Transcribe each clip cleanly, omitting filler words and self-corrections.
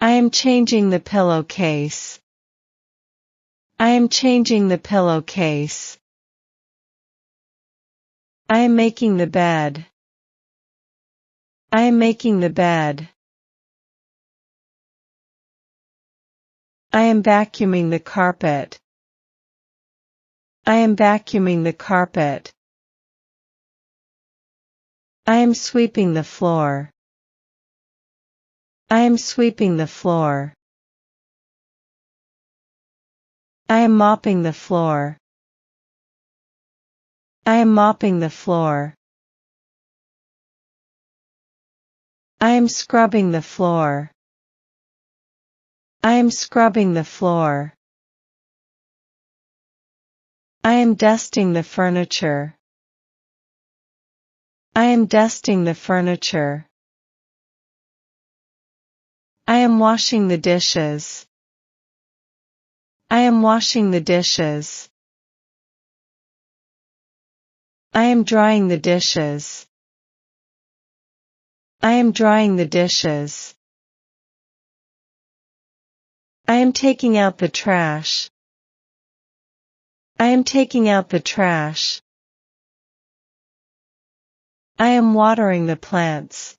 I am changing the pillowcase. I am changing the pillowcase. I am making the bed. I am making the bed. I am vacuuming the carpet. I am vacuuming the carpet. I am sweeping the floor. I am sweeping the floor. I am mopping the floor. I am mopping the floor. I am scrubbing the floor. I am scrubbing the floor. I am dusting the furniture. I am dusting the furniture. I am washing the dishes. I am washing the dishes. I am drying the dishes. I am drying the dishes. I am taking out the trash. I am taking out the trash. I am watering the plants.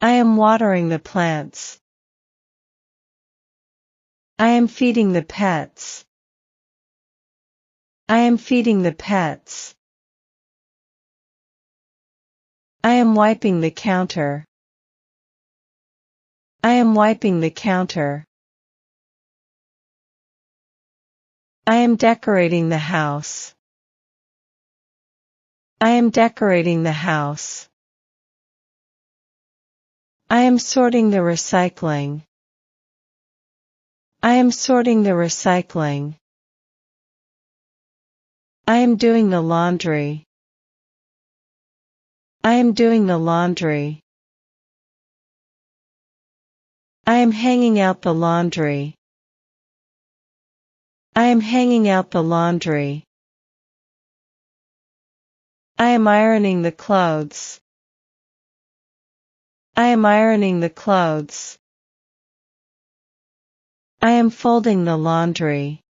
I am watering the plants. I am feeding the pets. I am feeding the pets. I am wiping the counter. I am wiping the counter. I am decorating the house. I am decorating the house. I am sorting the recycling. I am sorting the recycling. I am doing the laundry. I am doing the laundry. I am hanging out the laundry. I am hanging out the laundry. I am ironing the clothes. I am ironing the clothes. I am folding the laundry.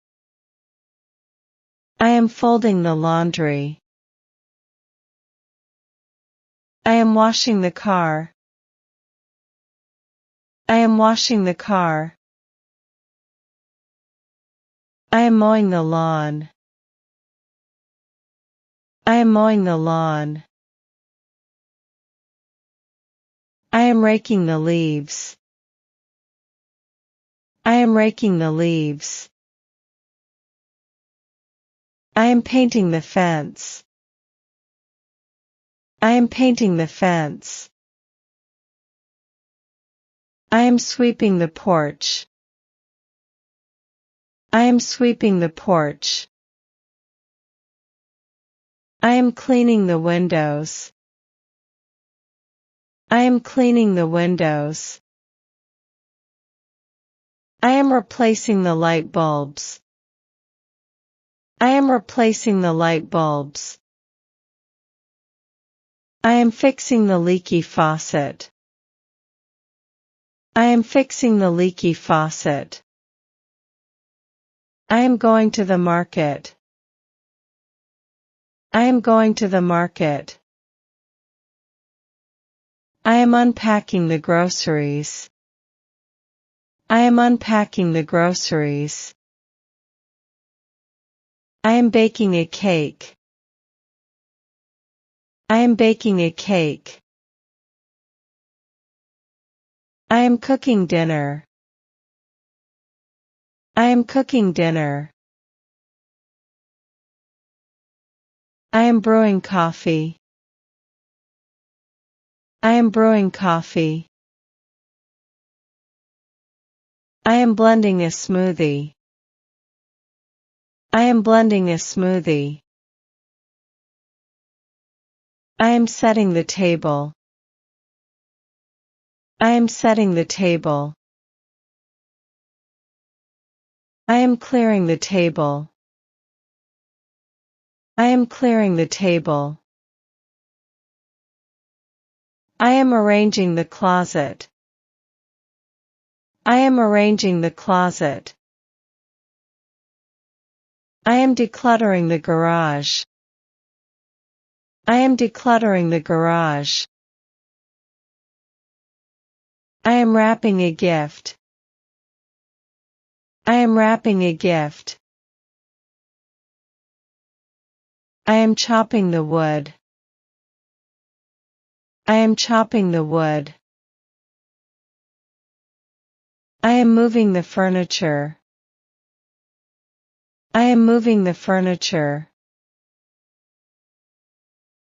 I am folding the laundry. I am washing the car. I am washing the car. I am mowing the lawn. I am mowing the lawn. I am raking the leaves. I am raking the leaves. I am painting the fence. I am painting the fence. I am sweeping the porch. I am sweeping the porch. I am cleaning the windows. I am cleaning the windows. I am replacing the light bulbs. I am replacing the light bulbs. I am fixing the leaky faucet. I am fixing the leaky faucet. I am going to the market. I am going to the market. I am unpacking the groceries. I am unpacking the groceries. I am baking a cake. I am baking a cake. I am cooking dinner. I am cooking dinner. I am brewing coffee. I am brewing coffee. I am blending a smoothie. I am blending a smoothie. I am setting the table. I am setting the table. I am clearing the table. I am clearing the table. I am arranging the closet. I am arranging the closet. I am decluttering the garage. I am decluttering the garage. I am wrapping a gift. I am wrapping a gift. I am chopping the wood. I am chopping the wood. I am moving the furniture. I am moving the furniture.